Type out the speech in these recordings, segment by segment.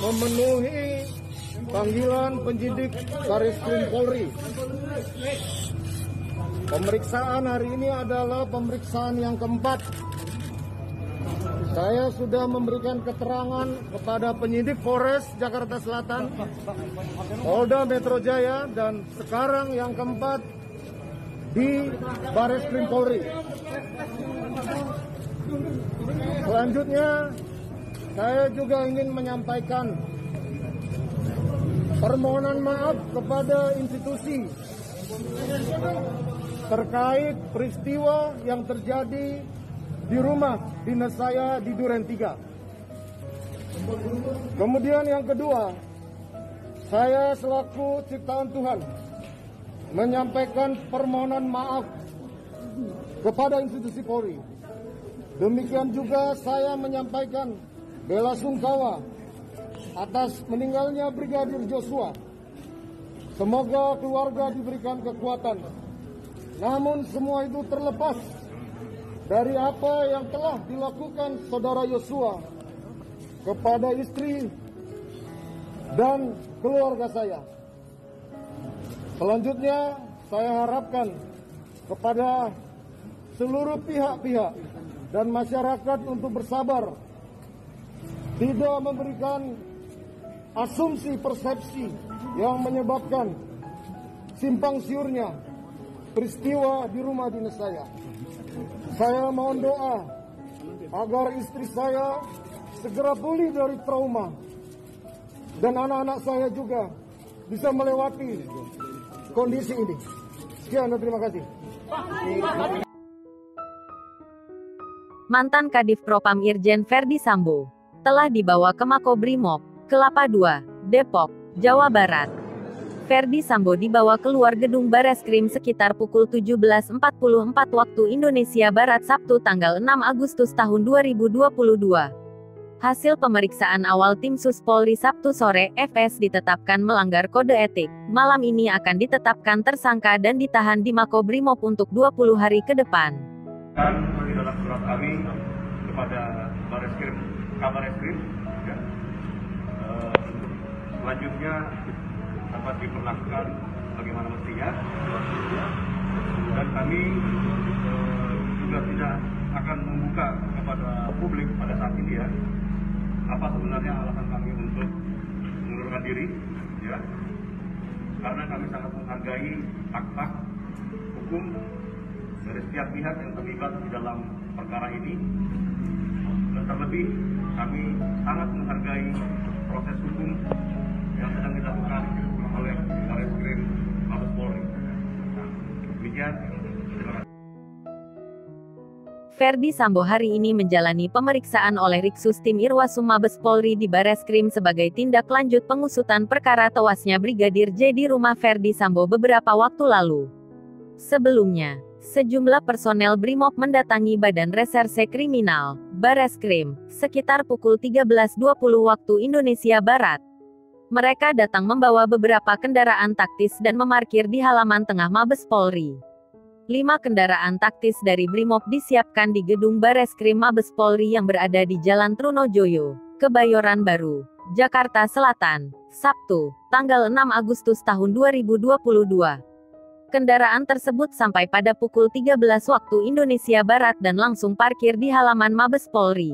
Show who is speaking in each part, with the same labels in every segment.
Speaker 1: Memenuhi panggilan penyidik Bareskrim Polri. Pemeriksaan hari ini adalah pemeriksaan yang keempat. Saya sudah memberikan keterangan kepada penyidik Polres Jakarta Selatan, Polda Metro Jaya, dan sekarang yang keempat di Bareskrim Polri. Selanjutnya, saya juga ingin menyampaikan permohonan maaf kepada institusi terkait peristiwa yang terjadi di rumah dinas saya di Duren 3. Kemudian yang kedua, saya selaku ciptaan Tuhan menyampaikan permohonan maaf kepada institusi Polri. Demikian juga saya menyampaikan bela sungkawa atas meninggalnya Brigadir Joshua. Semoga keluarga diberikan kekuatan. Namun semua itu terlepas dari apa yang telah dilakukan saudara Joshua kepada istri dan keluarga saya. Selanjutnya, saya harapkan kepada seluruh pihak-pihak dan masyarakat untuk bersabar, tidak memberikan asumsi persepsi yang menyebabkan simpang siurnya peristiwa di rumah dinas saya. Saya mohon doa agar istri saya segera pulih dari trauma dan anak-anak saya juga bisa melewati kondisi ini. Sekian dan terima kasih.
Speaker 2: Mantan Kadif Propam Irjen Verdi Sambo telah dibawa ke Makobrimob, Kelapa II, Depok, Jawa Barat. Verdi Sambo dibawa keluar gedung Bareskrim sekitar pukul 17.44 waktu Indonesia Barat Sabtu tanggal 6 Agustus tahun 2022. Hasil pemeriksaan awal tim Sus Polri Sabtu sore, FS ditetapkan melanggar kode etik. Malam ini akan ditetapkan tersangka dan ditahan di Makobrimob untuk 20 hari ke depan.
Speaker 3: Dan di dalam surat kami kepada Bareskrim, Kabar Eskrim, ya, selanjutnya dapat diperlakukan bagaimana mestinya, dan kami juga tidak akan membuka kepada publik pada saat ini ya apa sebenarnya alasan kami untuk mengundurkan diri, ya, karena kami sangat menghargai hak-hak hukum dari setiap pihak yang terlibat di dalam perkara ini, dan terlebih kami sangat menghargai proses hukum yang sedang dilakukan oleh Bareskrim Mabes Polri. Demikian, terima kasih.
Speaker 2: Verdi Sambo hari ini menjalani pemeriksaan oleh Riksustim Irwasum Mabes Polri di Bareskrim sebagai tindak lanjut pengusutan perkara tewasnya Brigadir J di rumah Verdi Sambo beberapa waktu lalu. Sebelumnya, sejumlah personel Brimob mendatangi Badan Reserse Kriminal, Bareskrim, sekitar pukul 13.20 waktu Indonesia Barat. Mereka datang membawa beberapa kendaraan taktis dan memarkir di halaman tengah Mabes Polri. 5 kendaraan taktis dari Brimob disiapkan di gedung Bareskrim Mabes Polri yang berada di Jalan Trunojoyo, Kebayoran Baru, Jakarta Selatan, Sabtu, tanggal 6 Agustus tahun 2022. Kendaraan tersebut sampai pada pukul 13 waktu Indonesia Barat dan langsung parkir di halaman Mabes Polri.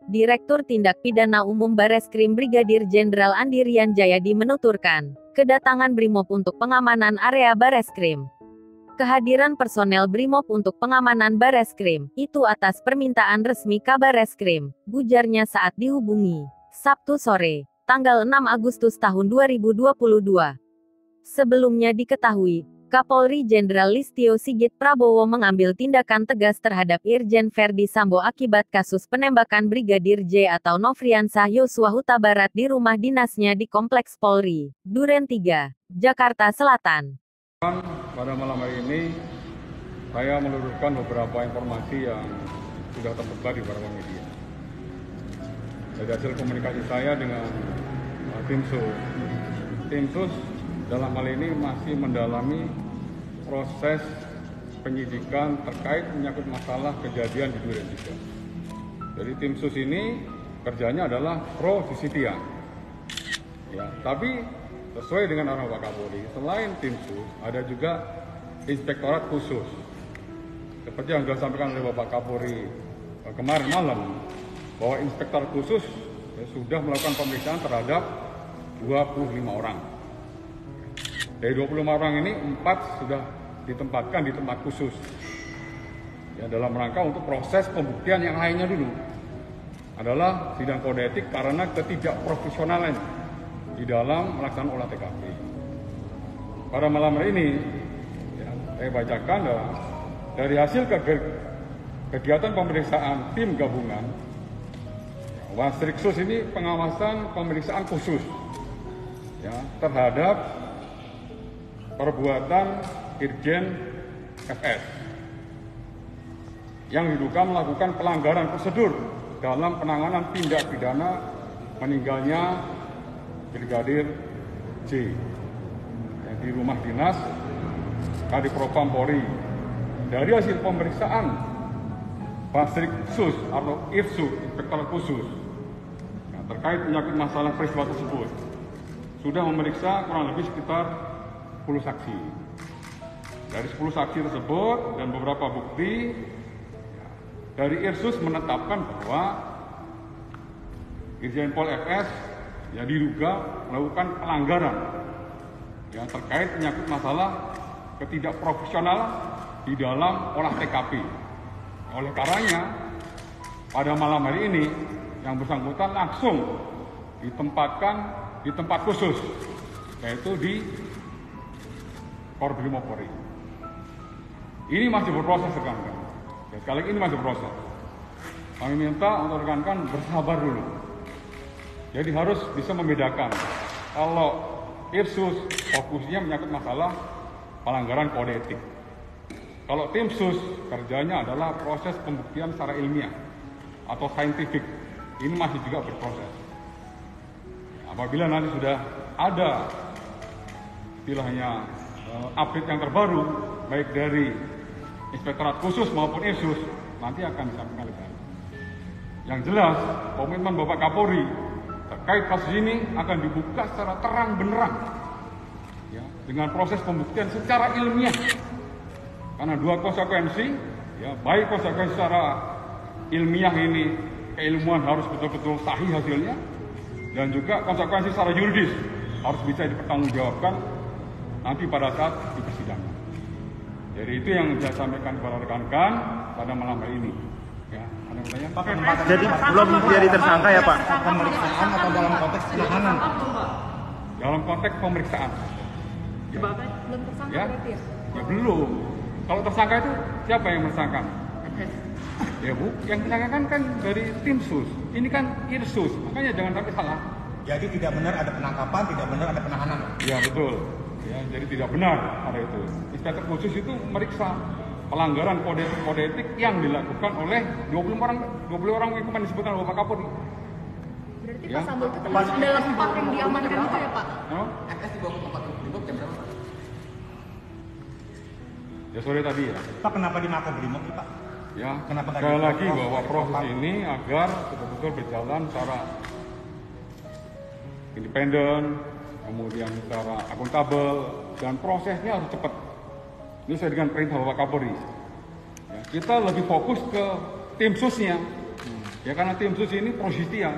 Speaker 2: Direktur Tindak Pidana Umum Bareskrim Brigadir Jenderal Andi Rian Jayadi menuturkan, kedatangan Brimob untuk pengamanan area Bareskrim. Kehadiran personel Brimob untuk pengamanan Bareskrim, itu atas permintaan resmi Kabareskrim, ujarnya saat dihubungi, Sabtu sore, tanggal 6 Agustus tahun 2022. Sebelumnya diketahui, Kapolri Jenderal Listio Sigit Prabowo mengambil tindakan tegas terhadap Irjen Verdi Sambo akibat kasus penembakan Brigadir J atau Nofriansah Yosua Huta Barat di rumah dinasnya di Kompleks Polri, Duren 3, Jakarta Selatan.
Speaker 4: Pada malam hari ini, saya menurunkan beberapa informasi yang sudah tersebar di beberapa media. Dari hasil komunikasi saya dengan tim sus dalam hal ini masih mendalami proses penyidikan terkait menyangkut masalah kejadian di Duren 3. Jadi tim sus ini kerjanya adalah pro justisia. Ya, tapi sesuai dengan arahan Pak Kapolri, selain tim sus ada juga inspektorat khusus. Seperti yang sudah disampaikan oleh Bapak Kapolri kemarin malam, bahwa inspektorat khusus sudah melakukan pemeriksaan terhadap 25 orang. Dari 25 orang ini 4 sudah ditempatkan di tempat khusus. Ya, dalam rangka untuk proses pembuktian yang lainnya dulu adalah sidang kode etik karena ketidakprofesionalan di dalam melaksanakan olah TKP. Pada malam hari ini, ya, saya bacakan dari hasil kegiatan pemeriksaan tim gabungan, Wasriksus ini pengawasan pemeriksaan khusus ya, terhadap perbuatan Irjen FS yang diduga melakukan pelanggaran prosedur dalam penanganan tindak pidana meninggalnya Brigadir J yang di rumah dinas Kadipropam Polri. Dari hasil pemeriksaan Basriksus atau IRSU, Inspektorat Khusus, terkait menyangkut masalah peristiwa tersebut, sudah memeriksa kurang lebih sekitar 10 saksi. Dari 10 saksi tersebut dan beberapa bukti, dari IRSUS menetapkan bahwa Irjen Pol FS yang diduga melakukan pelanggaran yang terkait menyangkut masalah ketidakprofesionalan di dalam olah TKP. Oleh karenanya, pada malam hari ini yang bersangkutan langsung ditempatkan di tempat khusus, yaitu di Korbrimob Polri. Ini masih berproses, rekan-rekan. Sekali lagi ini masih berproses. Kami minta untuk rekan-rekan bersabar dulu. Jadi harus bisa membedakan. Kalau IRSUS fokusnya menyangkut masalah pelanggaran kode etik. Kalau tim sus kerjanya adalah proses pembuktian secara ilmiah atau saintifik. Ini masih juga berproses. Apabila nanti sudah ada istilahnya update yang terbaru, baik dari Inspektorat Khusus maupun IRSUS, nanti akan disampaikan lebih lanjut. Yang jelas, komitmen Bapak Kapolri terkait kasus ini akan dibuka secara terang benderang, ya, dengan proses pembuktian secara ilmiah. Karena dua konsekuensi, ya, baik konsekuensi secara ilmiah ini keilmuan harus betul-betul sahih hasilnya, dan juga konsekuensi secara yuridis harus bisa dipertanggungjawabkan nanti pada saat di persidangan. Jadi itu yang saya sampaikan kepada rekan-rekan pada malam hari ini. Ya, ada yang bertanya?
Speaker 5: Jadi belum jadi tersangka ya Pak?
Speaker 1: Pemeriksaan atau dalam konteks penahanan?
Speaker 4: Dalam konteks pemeriksaan. Ya.
Speaker 6: Belum tersangka
Speaker 4: Ya?
Speaker 6: berarti ya?
Speaker 4: Ya belum. Kalau tersangka itu siapa yang tersangka? Ya Bu, yang tersangka kan dari tim sus. Ini kan IRSUS, makanya jangan sampai salah.
Speaker 1: Jadi tidak benar ada penangkapan, tidak benar ada penahanan.
Speaker 4: Ya betul. Ya, jadi tidak benar ada itu. Inspektor khusus itu meriksa pelanggaran kode etik yang dilakukan oleh 20 orang yang kemarin disebutkan oleh Bapak Kapolri.
Speaker 6: Berarti
Speaker 4: Ya.
Speaker 6: Pak Sambo itu termasuk dalam 4 yang diamankan itu ya Pak?
Speaker 4: Oh?
Speaker 7: FS dibawa ke tempat Brimob jam berapa Pak?
Speaker 4: Ya sore tadi ya.
Speaker 1: Pak, kenapa di Makobrimob sih Pak?
Speaker 4: Ya,
Speaker 1: Kenapa nggak
Speaker 4: sekali
Speaker 1: di
Speaker 4: lagi
Speaker 1: Propam?
Speaker 4: bahwa proses ini agar betul-betul berjalan secara independen, kemudian secara akuntabel, dan prosesnya harus cepat. Ini sesuai dengan perintah Bapak Kapolri. Ya, kita lebih fokus ke tim susnya, ya karena tim sus ini pro justia.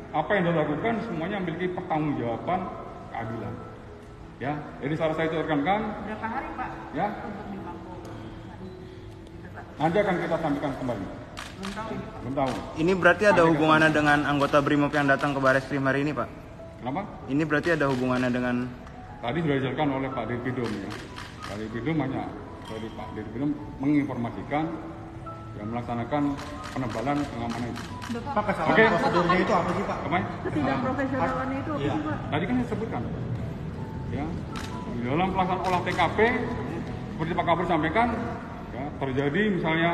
Speaker 4: Apa yang dilakukan semuanya memiliki pertanggungjawaban keadilan. Ya, jadi saran saya itu rekan-rekan.
Speaker 6: Berapa hari Pak?
Speaker 4: Ya,
Speaker 6: Untuk di Papua?
Speaker 4: nanti akan kita sampaikan kembali. Belum tahu.
Speaker 5: Ini berarti ada hubungannya dengan anggota Brimob yang datang ke Bareskrim hari ini Pak?
Speaker 4: Kenapa?
Speaker 5: Ini berarti ada hubungannya dengan...
Speaker 4: Tadi sudah dijelaskan oleh Pak Dirpidum ya. Pak Dirpidum hanya dari Pak Dirpidum menginformasikan yang melaksanakan penebalan pengamanan itu.
Speaker 1: Pak, kesalahan prosedurnya itu apa sih Pak?
Speaker 4: Kemarin?
Speaker 6: Ketidakprofesionalannya itu apa
Speaker 1: Iya.
Speaker 6: sih Pak?
Speaker 4: Tadi kan saya sebutkan. Ya, di dalam pelaksanaan olah TKP seperti Pak Kapolri sampaikan, ya, terjadi misalnya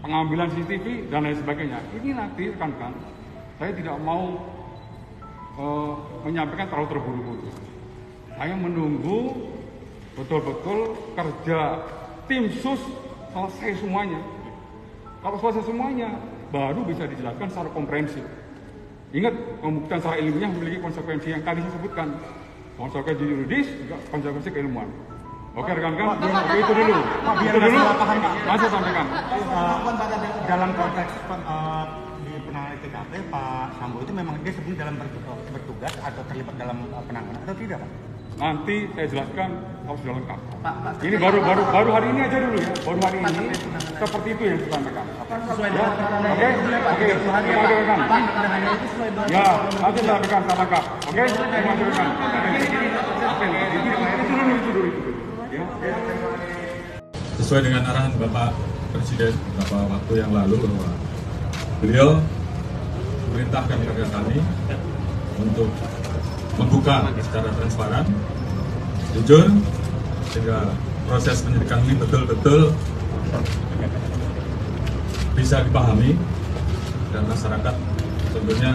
Speaker 4: pengambilan CCTV dan lain sebagainya. Ini nanti rekan-rekan, saya tidak mau menyampaikan terlalu terburu-buru. Saya menunggu betul-betul kerja tim sus selesai semuanya. Kalau selesai semuanya, baru bisa dijelaskan secara komprehensif. Ingat, pembuktian secara ilmiah memiliki konsekuensi yang tadi saya sebutkan. Konsekuensi juridis, juga konsekuensi keilmuan. Oke rekan-rekan, oke itu dulu. Itu dulu, saya sampaikan.
Speaker 8: Dalam konteks di penanganan TKP, Pak Sambo itu memang dia sebelum dalam bertugas atau terlibat dalam penanganan atau tidak, Pak?
Speaker 4: Nanti saya jelaskan harus sudah lengkap. Ini baru hari ini aja dulu ya. Baru hari ini seperti itu yang saya sampaikan. Ya, oke, terima kasih rekan. Ya, nanti saya sampaikan secara lengkap. Oke, terima kasih rekan. Itu dulu. Ya.
Speaker 9: Sesuai dengan arahan Bapak Presiden beberapa waktu yang lalu bahwa beliau memerintahkan kepada kami untuk membuka secara transparan, jujur, sehingga proses penyidikan ini betul-betul bisa dipahami dan masyarakat tentunya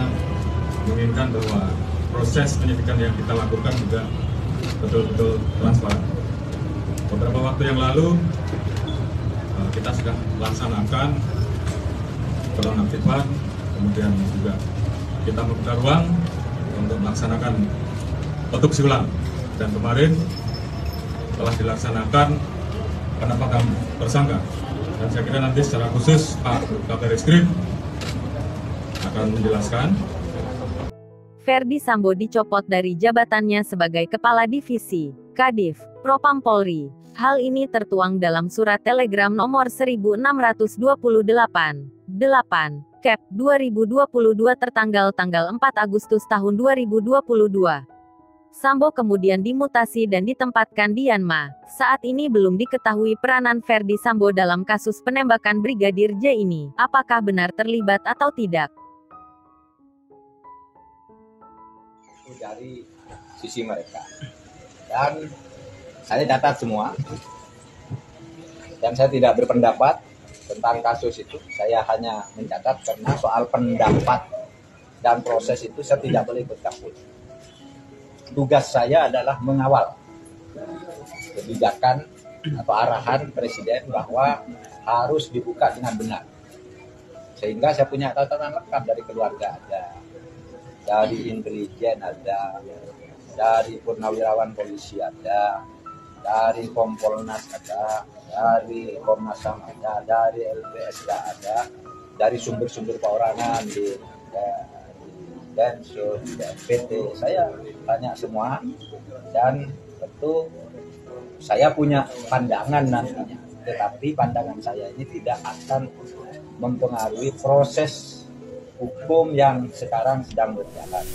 Speaker 9: menginginkan bahwa proses penyidikan yang kita lakukan juga betul-betul transparan. Beberapa waktu yang lalu kita sudah laksanakan penonaktifan, kemudian juga kita membuka ruang untuk melaksanakan otopsi ulang, dan kemarin telah dilaksanakan penetapan tersangka, dan saya kira nanti secara khusus Pak Kabar Eskrim akan menjelaskan.
Speaker 2: Ferdi Sambo dicopot dari jabatannya sebagai Kepala Divisi Kadif Propam Polri. Hal ini tertuang dalam surat telegram nomor 1628 Cap 2022 tertanggal 4 Agustus tahun 2022. Sambo kemudian dimutasi dan ditempatkan di Yanma. Saat ini belum diketahui peranan Ferdi Sambo dalam kasus penembakan Brigadir J ini. Apakah benar terlibat atau tidak?
Speaker 7: Dari sisi mereka. Dan saya catat semua. Dan saya tidak berpendapat tentang kasus itu. Saya hanya mencatat karena soal pendapat dan proses itu saya tidak boleh ikut campur. Tugas saya adalah mengawal kebijakan atau arahan Presiden bahwa harus dibuka dengan benar. Sehingga saya punya catatan lengkap dari keluarga ada, dari intelijen ada, dari purnawirawan polisi ada, dari Kompolnas ada, dari Komnas HAM ada, dari LPSK ada, dari sumber-sumber perorangan di Densus, PT, saya tanya semua, dan tentu saya punya pandangan nantinya, tetapi pandangan saya ini tidak akan mempengaruhi proses hukum yang sekarang sedang berjalan.